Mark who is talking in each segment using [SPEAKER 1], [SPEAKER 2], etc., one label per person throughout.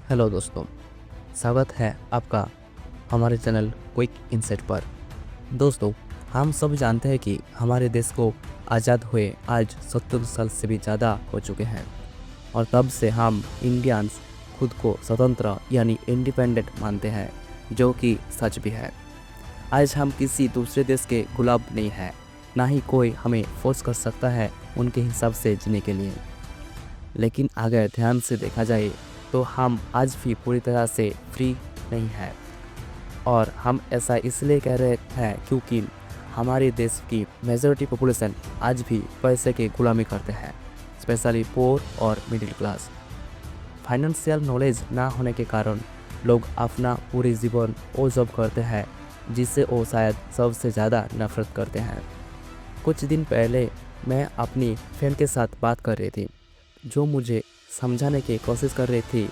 [SPEAKER 1] Hello दोस्तों, स्वागत है आपका हमारे चैनल क्विक इनसाइट पर। दोस्तों, हम सब जानते हैं कि हमारे देश को आज़ाद हुए आज 70 साल से भी ज़्यादा हो चुके हैं और तब से हम इंडियंस खुद को स्वतंत्र यानी इंडिपेंडेंट मानते हैं, जो कि सच भी है। आज हम किसी दूसरे देश के गुलाम नहीं हैं, ना ही कोई हमें फोर्स कर सकता है उनके हिसाब से जीने के लिए। लेकिन अगर ध्यान से देखा जाए तो हम आज भी पूरी तरह से फ्री नहीं हैं, और हम ऐसा इसलिए कह रहे हैं क्योंकि हमारे देश की मेजॉरिटी पॉपुलेशन आज भी पैसे की गुलामी करते हैं, स्पेशली पोर और मिडिल क्लास। फाइनेंशियल नॉलेज ना होने के कारण लोग अपना पूरी जीवन वो जॉब करते हैं जिससे वो शायद सबसे ज़्यादा नफरत करते हैं। कुछ दिन पहले मैं अपनी फ्रेंड के साथ बात कर रही थी, जो मुझे समझाने की कोशिश कर रही थी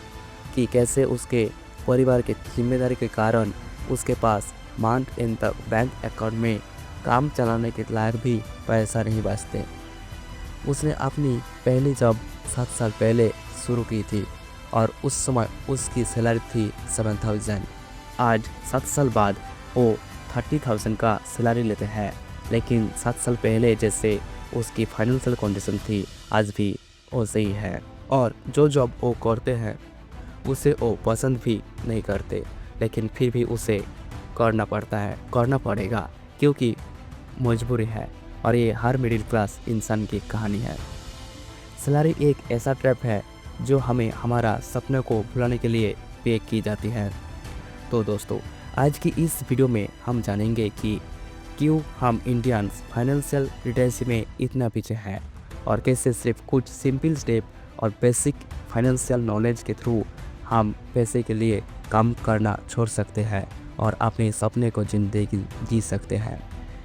[SPEAKER 1] कि कैसे उसके परिवार की जिम्मेदारी के कारण उसके पास मंथ एंड तक बैंक अकाउंट में काम चलाने के लायक भी पैसा नहीं बचते। उसने अपनी पहली जॉब 7 साल पहले शुरू की थी और उस समय उसकी सैलरी थी 7,000। आज 7 साल बाद वो 30,000 का सैलरी लेते हैं, लेकिन 7 साल पहले जैसे उसकी फाइनेंशियल कंडीशन थी आज भी वैसे ही है। और जो जॉब वो करते हैं उसे वो पसंद भी नहीं करते, लेकिन फिर भी उसे करना पड़ेगा क्योंकि मजबूरी है। और ये हर मिडिल क्लास इंसान की कहानी है। सैलरी एक ऐसा ट्रैप है जो हमें हमारा सपने को भुलाने के लिए पे की जाती है। तो दोस्तों, आज की इस वीडियो में हम जानेंगे कि क्यों हम इंडियंस फाइनेंशियल लिटरेसी में इतना पीछे हैं और कैसे सिर्फ कुछ सिंपल स्टेप और बेसिक फाइनेंशियल नॉलेज के थ्रू हम पैसे के लिए काम करना छोड़ सकते हैं और अपने सपने को ज़िंदगी जी सकते हैं।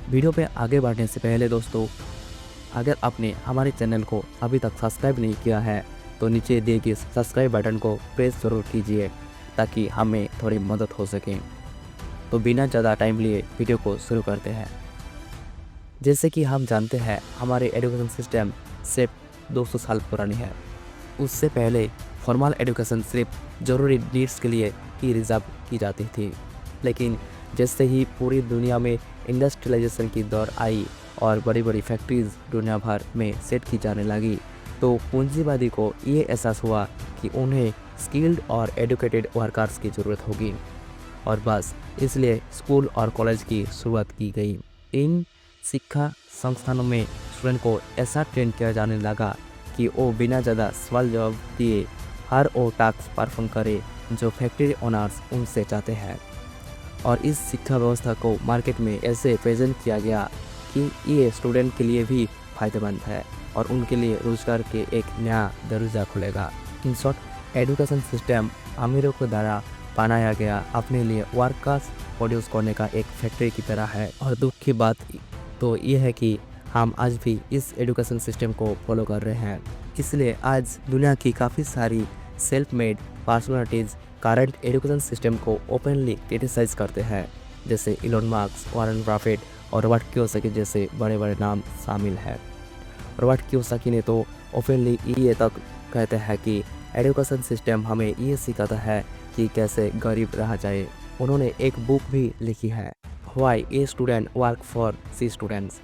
[SPEAKER 1] वीडियो पे आगे बढ़ने से पहले दोस्तों, अगर आपने हमारे चैनल को अभी तक सब्सक्राइब नहीं किया है तो नीचे दिए गए सब्सक्राइब बटन को प्रेस ज़रूर कीजिए ताकि हमें थोड़ी मदद हो सके। तो बिना ज़्यादा टाइम लिए वीडियो को शुरू करते हैं। जैसे कि हम जानते हैं, हमारे एजुकेशन सिस्टम सिर्फ 200 साल पुरानी है। उससे पहले फॉर्मल एजुकेशन सिर्फ ज़रूरी नीड्स के लिए ही रिजर्व की जाती थी, लेकिन जैसे ही पूरी दुनिया में इंडस्ट्रियलाइजेशन की दौर आई और बड़ी बड़ी फैक्ट्रीज दुनिया भर में सेट की जाने लगी, तो पूंजीवादी को ये एहसास हुआ कि उन्हें स्किल्ड और एजुकेटेड वर्कर्स की ज़रूरत होगी, और बस इसलिए स्कूल और कॉलेज की शुरुआत की गई। इन शिक्षा संस्थानों में स्टूडेंट को ऐसा ट्रेन किया जाने लगा कि वो बिना ज़्यादा सवाल जवाब दिए हर वो टास्क परफॉर्म करे जो फैक्ट्री ओनर्स उनसे चाहते हैं। और इस शिक्षा व्यवस्था को मार्केट में ऐसे प्रेजेंट किया गया कि ये स्टूडेंट के लिए भी फायदेमंद है और उनके लिए रोजगार के एक नया दरवाजा खुलेगा। इन शॉर्ट, एजुकेशन सिस्टम अमीरों के द्वारा बनाया गया अपने लिए वर्कर्स प्रोड्यूस करने का एक फैक्ट्री की तरह है। और दुख की बात तो ये है कि हम आज भी इस एजुकेशन सिस्टम को फॉलो कर रहे हैं। इसलिए आज दुनिया की काफ़ी सारी self made personalities current education system को ओपनली क्रिटिसाइज करते हैं, जैसे इलोन मस्क, वॉरेन बफेट और रॉबर्ट कियोसाकी जैसे बड़े बड़े नाम शामिल हैं। रॉबर्ट कियोसाकी ने तो ओपनली ये तक कहते हैं कि एजुकेशन सिस्टम हमें ये सिखाता है कि कैसे गरीब रहा जाए। उन्होंने एक बुक भी लिखी है, why A student work for C students,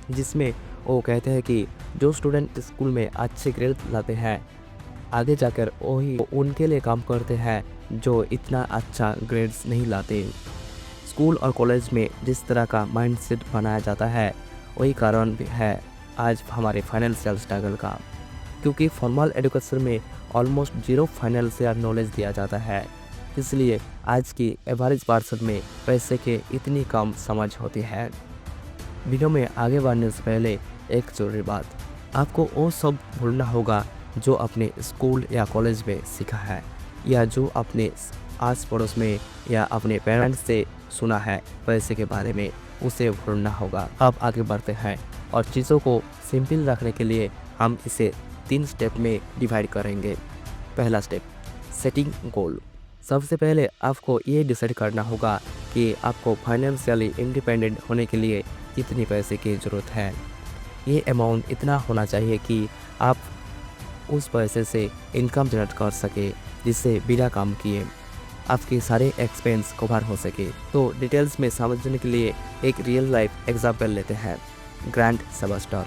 [SPEAKER 1] जिसमें वो कहते हैं कि जो स्टूडेंट स्कूल में अच्छे ग्रेड लाते हैं आगे जाकर वही उनके लिए काम करते हैं जो इतना अच्छा ग्रेड्स नहीं लाते। स्कूल और कॉलेज में जिस तरह का माइंडसेट बनाया जाता है वही कारण भी है आज हमारे फाइनेंशियल स्ट्रगल का, क्योंकि फॉर्मल एजुकेशन में ऑलमोस्ट जीरो फाइनेंशियल नॉलेज दिया जाता है। इसलिए आज की एवरेज पर्सन में पैसे के इतनी कम समझ होती है। वीडियो में आगे बढ़ने से पहले एक जरूरी बात, आपको वो सब भूलना होगा जो अपने स्कूल या कॉलेज में सीखा है या जो अपने आस पड़ोस में या अपने पेरेंट्स से सुना है पैसे के बारे में, उसे भूलना होगा। अब आगे बढ़ते हैं और चीज़ों को सिंपल रखने के लिए हम इसे 3 स्टेप में डिवाइड करेंगे। पहला स्टेप, सेटिंग गोल। सबसे पहले आपको ये डिसाइड करना होगा कि आपको फाइनेंशियली इंडिपेंडेंट होने के लिए कितनी पैसे की ज़रूरत है। ये अमाउंट इतना होना चाहिए कि आप उस पैसे से इनकम जनरेट कर सके जिससे बिना काम किए आपके सारे एक्सपेंस कवर हो सके। तो डिटेल्स में समझने के लिए एक रियल लाइफ एग्जाम्पल लेते हैं। ग्रांट सेबस्टर,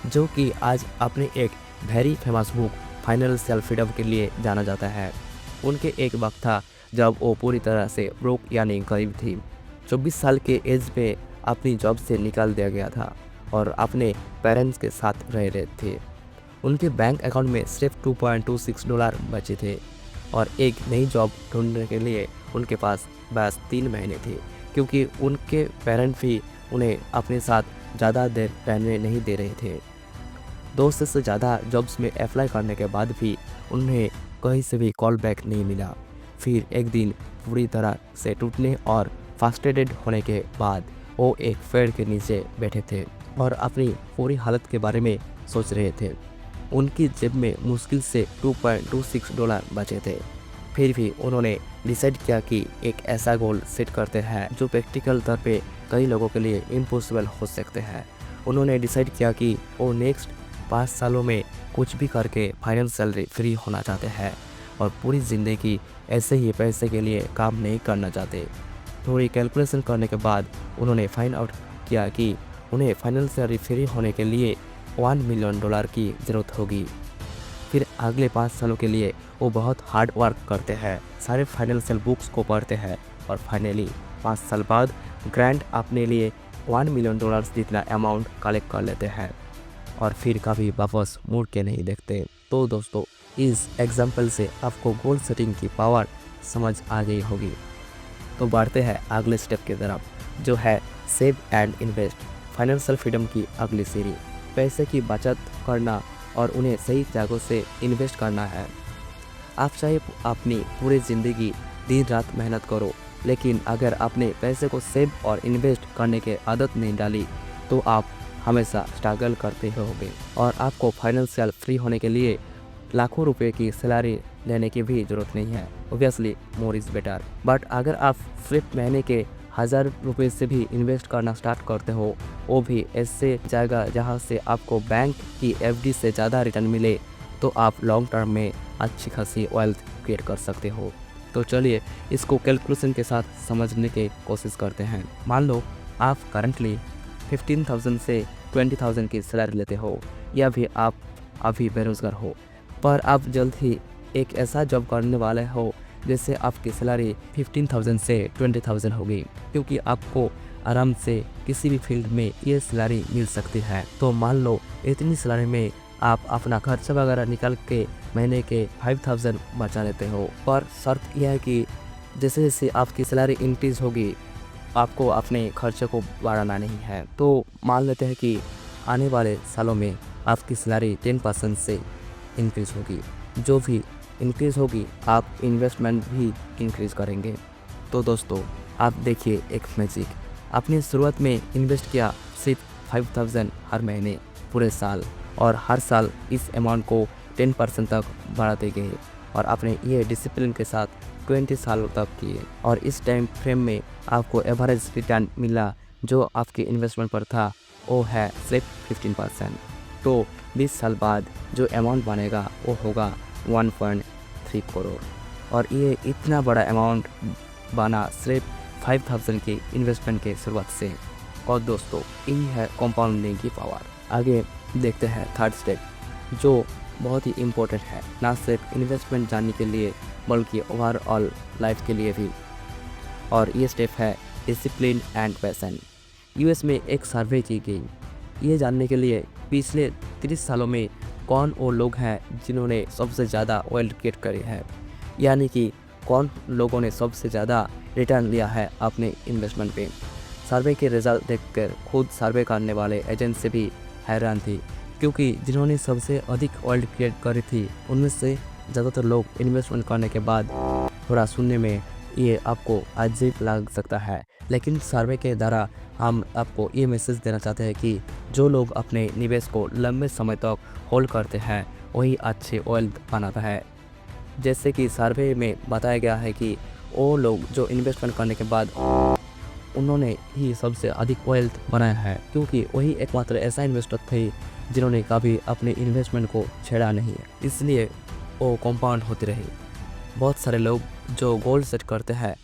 [SPEAKER 1] जो कि आज अपने एक very famous book financial freedom के लिए जाना जाता है। उनके एक वक्त था जब वो पूरी तरह से ब्रोक यानी गरीब थी। 24 साल के एज में अपनी जॉब से निकाल दिया गया था और अपने पेरेंट्स के साथ रह रहे थे। उनके बैंक अकाउंट में सिर्फ $2.26 बचे थे और एक नई जॉब ढूंढने के लिए उनके पास बस 3 महीने थे, क्योंकि उनके पेरेंट्स भी उन्हें अपने साथ ज़्यादा देर रहने नहीं दे रहे थे। 2 से ज़्यादा जॉब्स में अप्लाई करने के बाद भी उन्हें कहीं से भी कॉल बैक नहीं मिला। फिर एक दिन पूरी तरह से टूटने और फ्रस्ट्रेटेड होने के बाद वो एक पेड़ के नीचे बैठे थे और अपनी पूरी हालत के बारे में सोच रहे थे। उनकी जेब में मुश्किल से $2.26 बचे थे। फिर भी उन्होंने डिसाइड किया कि एक ऐसा गोल सेट करते हैं जो प्रैक्टिकल तौर पे कई लोगों के लिए इम्पॉसिबल हो सकते हैं। उन्होंने डिसाइड किया कि वो नेक्स्ट 5 सालों में कुछ भी करके फाइनेंशियली फ्री होना चाहते हैं और पूरी ज़िंदगी ऐसे ही पैसे के लिए काम नहीं करना चाहते। थोड़ी कैलकुलेशन करने के बाद उन्होंने फाइंड आउट किया कि उन्हें फाइनेंशियली फ्री होने के लिए $1 मिलियन की ज़रूरत होगी। फिर अगले 5 सालों के लिए वो बहुत हार्ड वर्क करते हैं, सारे फाइनेंशियल बुक्स को पढ़ते हैं और फाइनली 5 साल बाद ग्रांट अपने लिए $1 मिलियन जितना अमाउंट कलेक्ट कर लेते हैं और फिर कभी वापस मुड़ के नहीं देखते। तो दोस्तों, इस एग्जाम्पल से आपको गोल सेटिंग की पावर समझ आ गई होगी। तो बढ़ते हैं अगले स्टेप की तरफ, जो है save and invest, financial freedom की अगली सीरीज। पैसे की बचत करना और उन्हें सही जगहों से इन्वेस्ट करना है। आप चाहे अपनी पूरी ज़िंदगी दिन रात मेहनत करो, लेकिन अगर आपने पैसे को सेव और इन्वेस्ट करने की आदत नहीं डाली तो आप हमेशा स्ट्रगल करते रहोगे और आपको फाइनेंशियल फ्री होने के लिए लाखों रुपए की सैलरी लेने की भी ज़रूरत नहीं है। Obviously more is better. But अगर आप सिर्फ महीने के 1000 रुपये से भी इन्वेस्ट करना स्टार्ट करते हो, वो भी ऐसे जगह जहाँ से आपको बैंक की एफडी से ज़्यादा रिटर्न मिले, तो आप लॉन्ग टर्म में अच्छी खासी वेल्थ क्रिएट कर सकते हो। तो चलिए इसको कैलकुलेशन के साथ समझने की कोशिश करते हैं। मान लो आप करंटली 15,000 से 20,000 की सैलरी लेते हो, या भी आप अभी बेरोज़गार हो, पर आप जल्द ही एक ऐसा जॉब करने वाले हो जैसे आपकी सैलरी 15,000 से 20,000 होगी, क्योंकि आपको आराम से किसी भी फील्ड में ये सैलरी मिल सकती है। तो मान लो इतनी सैलरी में आप अपना खर्चा वगैरह निकाल के महीने के 5,000 बचा लेते हो, पर शर्त यह है कि जैसे जैसे आपकी सैलरी इंक्रीज होगी आपको अपने खर्चे को बढ़ाना नहीं है। तो मान लेते हैं कि आने वाले सालों में आपकी सैलरी 10% से इंक्रीज़ होगी। जो भी इंक्रीज़ होगी आप इन्वेस्टमेंट भी इंक्रीज़ करेंगे। तो दोस्तों, आप देखिए एक मैजिक। आपने शुरुआत में इन्वेस्ट किया सिर्फ 5,000 हर महीने पूरे साल, और हर साल इस अमाउंट को 10% तक बढ़ाते गए और आपने ये डिसिप्लिन के साथ 20 सालों तक किए, और इस टाइम फ्रेम में आपको एवरेज रिटर्न मिला जो आपके इन्वेस्टमेंट पर था वो है सिर्फ 15%। तो 20 साल बाद जो अमाउंट बनेगा वो होगा 1.3 करोड़, और ये इतना बड़ा अमाउंट बना सिर्फ 5,000 के इन्वेस्टमेंट के शुरुआत से। और दोस्तों, यही है कंपाउंडिंग की पावर। आगे देखते हैं थर्ड स्टेप, जो बहुत ही इम्पोर्टेंट है, ना सिर्फ इन्वेस्टमेंट जानने के लिए बल्कि ओवरऑल लाइफ के लिए भी, और ये स्टेप है डिसिप्लिन एंड पैशन। यूएस में एक सर्वे की गई ये जानने के लिए पिछले 30 सालों में कौन वो लोग हैं जिन्होंने सबसे ज़्यादा वेल्थ क्रिएट करी है, यानी कि कौन लोगों ने सबसे ज़्यादा रिटर्न लिया है अपने इन्वेस्टमेंट पे। सर्वे के रिजल्ट देखकर खुद सर्वे करने वाले एजेंसी भी हैरान थी, क्योंकि जिन्होंने सबसे अधिक वेल्थ क्रिएट करी थी उनमें से ज़्यादातर लोग इन्वेस्टमेंट करने के बाद, थोड़ा सुनने में ये आपको अजीब लग सकता है, लेकिन सर्वे के द्वारा हम आपको ये मैसेज देना चाहते हैं कि जो लोग अपने निवेश को लंबे समय तक होल्ड करते हैं वही अच्छे वेल्थ बनाता है। जैसे कि सर्वे में बताया गया है कि वो लोग जो इन्वेस्टमेंट करने के बाद उन्होंने ही सबसे अधिक वेल्थ बनाया है, क्योंकि वही एकमात्र ऐसा इन्वेस्टर थे जिन्होंने कभी अपने इन्वेस्टमेंट को छेड़ा नहीं है, इसलिए वो कंपाउंड होती रही। बहुत सारे लोग जो गोल सेट करते हैं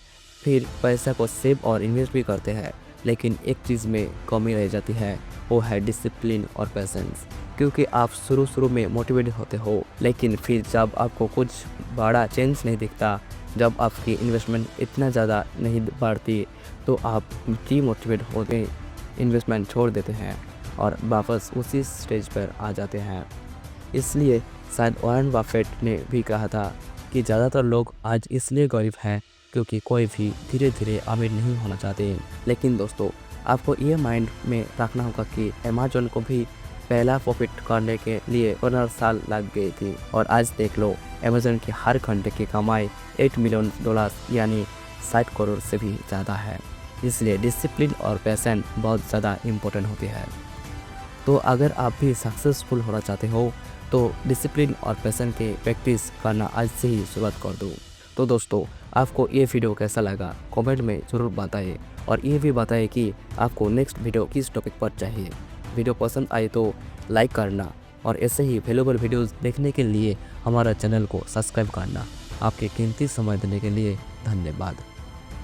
[SPEAKER 1] फिर पैसा को सेव और इन्वेस्ट भी करते हैं, लेकिन एक चीज़ में कमी रह जाती है, वो है डिसिप्लिन और पेशेंस। क्योंकि आप शुरू में मोटिवेटेड होते हो, लेकिन फिर जब आपको कुछ बड़ा चेंज नहीं दिखता, जब आपकी इन्वेस्टमेंट इतना ज़्यादा नहीं बढ़ती, तो आप डीमोटिवेट होते इन्वेस्टमेंट छोड़ देते हैं और वापस उसी स्टेज पर आ जाते हैं। इसलिए शायद वॉरेन बफेट ने भी कहा था कि ज़्यादातर लोग आज इसलिए गरीब हैं क्योंकि कोई भी धीरे धीरे अमीर नहीं होना चाहते। लेकिन दोस्तों, आपको ये माइंड में रखना होगा कि अमेज़न को भी पहला प्रॉफिट करने के लिए 15 साल लग गई थी, और आज देख लो अमेज़न की हर घंटे की कमाई $8 मिलियन यानी 60 करोड़ से भी ज़्यादा है। इसलिए डिसिप्लिन और पेशेंस बहुत ज़्यादा इम्पोर्टेंट होती है। तो अगर आप भी सक्सेसफुल होना चाहते हो तो डिसिप्लिन और पैशन के प्रैक्टिस करना आज से ही शुरुआत कर दो। तो दोस्तों, आपको ये वीडियो कैसा लगा कमेंट में ज़रूर बताइए, और ये भी बताइए कि आपको नेक्स्ट वीडियो किस टॉपिक पर चाहिए। वीडियो पसंद आए तो लाइक करना, और ऐसे ही वैल्यूएबल वीडियोस देखने के लिए हमारा चैनल को सब्सक्राइब करना। आपके कीमती समय देने के लिए धन्यवाद।